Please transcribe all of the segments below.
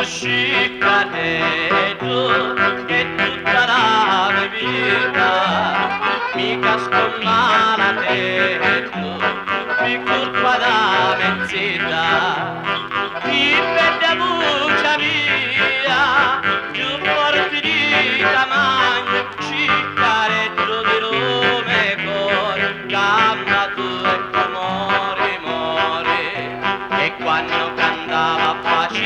sciccareggio che tutta la mia vita mica scommalateggio per colpa da mezzita chi perde voce mia più forte di tamagno sciccareggio di Rome cuore gamba tu e amore more e quando cantava faccia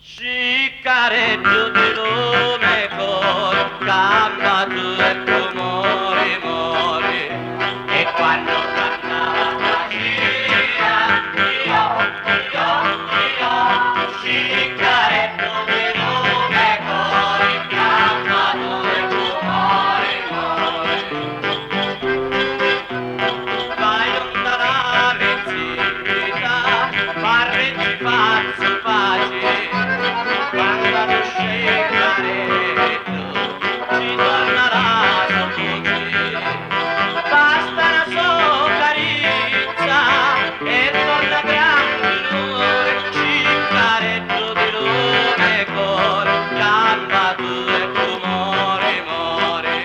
sciccareggio di Rome col gamba tu e amore more e quando cantava faccia io sciccareggio di Rome col gamba tu e amore more vai onda la mezzita parreggi pazzo pace quando lo sciccareggio ci tornerà sotto basta una sola carezza e torna grande onore sciccareggio di Rome cor gamba tu e rumore more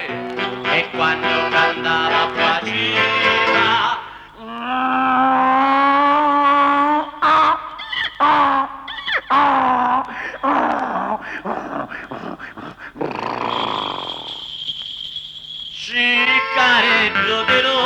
e quando cantava faceva sciccareggio di Rome